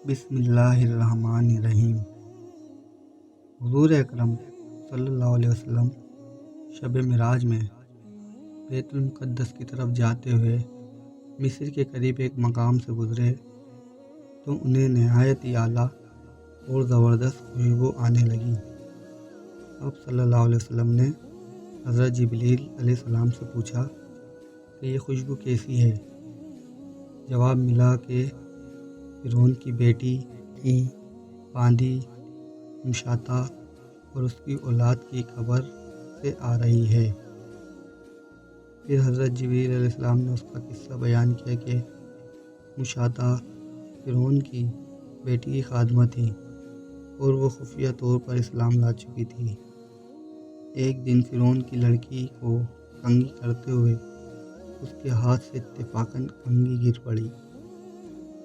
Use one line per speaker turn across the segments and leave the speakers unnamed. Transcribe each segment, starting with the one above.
بسم اللہ الرحمن الرحیم۔ حضور اکرم صلی اللہ علیہ وسلم شب معراج میں بیت المقدس کی طرف جاتے ہوئے مصر کے قریب ایک مقام سے گزرے تو انہیں نہایت ہی اعلیٰ اور زبردست خوشبو آنے لگی۔ آپ صلی اللہ علیہ وسلم نے حضرت جبریل علیہ السلام سے پوچھا کہ یہ خوشبو کیسی ہے؟ جواب ملا کہ فرعون کی بیٹی کی باندھی مشاطہ اور اس کی اولاد کی قبر سے آ رہی ہے۔ پھر حضرت جبریل علیہ السلام نے اس کا قصہ بیان کیا کہ مشاطہ فرعون کی بیٹی کی خادمہ تھی اور وہ خفیہ طور پر اسلام لا چکی تھی۔ ایک دن فرعون کی لڑکی کو کنگھی کرتے ہوئے اس کے ہاتھ سے اتفاقاً کنگھی گر پڑی۔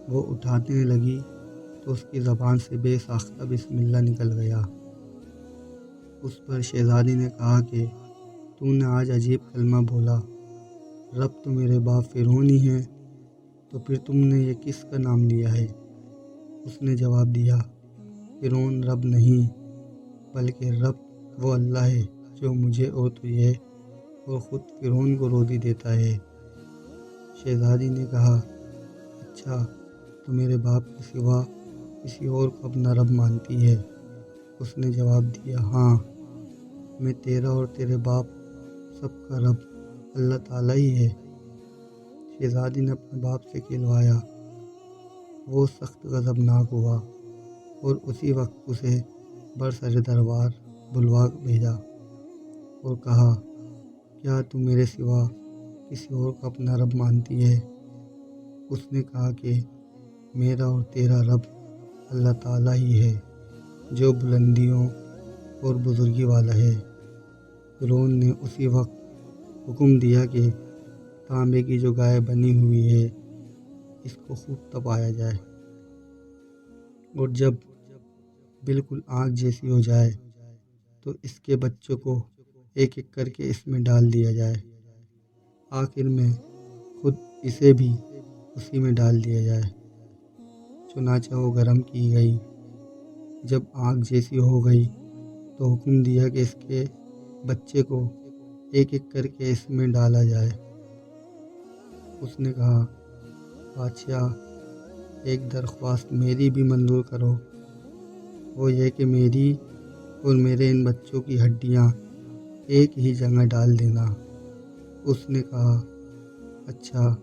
وہ اٹھانے لگی تو اس کی زبان سے بے ساختہ بسم اللہ نکل گیا۔ اس پر شہزادی نے کہا کہ تو نے آج عجیب کلمہ بولا، رب تو میرے باپ فرعون ہی ہیں، تو پھر تم نے یہ کس کا نام لیا ہے؟ اس نے جواب دیا، فرعون رب نہیں بلکہ رب وہ اللہ ہے جو مجھے اور تجھے اور خود فرعون کو روزی دیتا ہے۔ شہزادی نے کہا، اچھا تو میرے باپ کے سوا کسی اور کو اپنا رب مانتی ہے؟ اس نے جواب دیا، ہاں میں تیرا اور تیرے باپ سب کا رب اللہ تعالیٰ ہی ہے۔ شہزادی نے اپنے باپ سے کہلوایا۔ وہ سخت غضبناک ہوا اور اسی وقت اسے برسر دربار بلوا بھیجا اور کہا، کیا تو میرے سوا کسی اور کو اپنا رب مانتی ہے؟ اس نے کہا کہ میرا اور تیرا رب اللہ تعالیٰ ہی ہے جو بلندیوں اور بزرگی والا ہے۔ فرعون نے اسی وقت حکم دیا کہ تانبے کی جو گائے بنی ہوئی ہے اس کو خوب تپایا جائے، اور جب بالکل آگ جیسی ہو جائے تو اس کے بچوں کو ایک ایک کر کے اس میں ڈال دیا جائے، آخر میں خود اسے بھی اسی میں ڈال دیا جائے۔ چنانچہ وہ گرم کی گئی۔ جب آگ جیسی ہو گئی تو حکم دیا کہ اس کے بچے کو ایک ایک کر کے اس میں ڈالا جائے۔ اس نے کہا، بادشاہ ایک درخواست میری بھی منظور کرو، وہ یہ کہ میری اور میرے ان بچوں کی ہڈیاں ایک ہی جگہ ڈال دینا۔ اس نے کہا، اچھا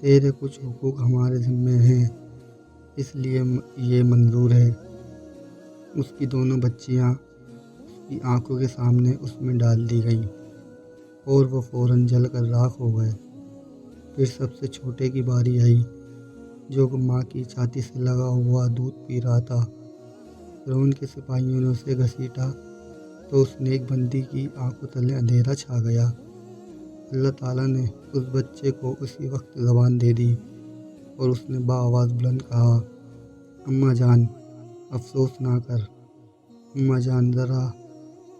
تیرے کچھ حقوق ہمارے ذمہ ہیں اس لیے یہ منظور ہے۔ اس کی دونوں بچیاں اس کی آنکھوں کے سامنے اس میں ڈال دی گئیں اور وہ فوراً جل کر راکھ ہو گئے۔ پھر سب سے چھوٹے کی باری آئی جو ماں کی چھاتی سے لگا ہوا دودھ پی رہا تھا۔ فرعون کے سپاہیوں نے اسے گھسیٹا تو اس نیک بندی کی آنکھوں تلے اندھیرا چھا گیا۔ اللہ تعالیٰ نے اس بچے کو اسی وقت زبان دے دی اور اس نے بآواز بلند کہا، اماں جان افسوس نہ کر، اماں جان ذرا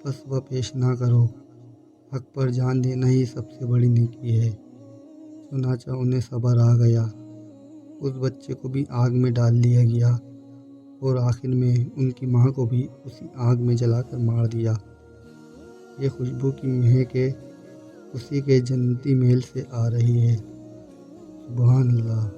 فسوہ پیش نہ کرو، حق پر جان دینا ہی سب سے بڑی نیکی ہے۔ چنانچہ انہیں صبر آ گیا۔ اس بچے کو بھی آگ میں ڈال دیا گیا اور آخر میں ان کی ماں کو بھی اسی آگ میں جلا کر مار دیا۔ یہ خوشبو کی مہک اسی کے جنتی محل سے آ رہی ہے۔ سبحان اللہ۔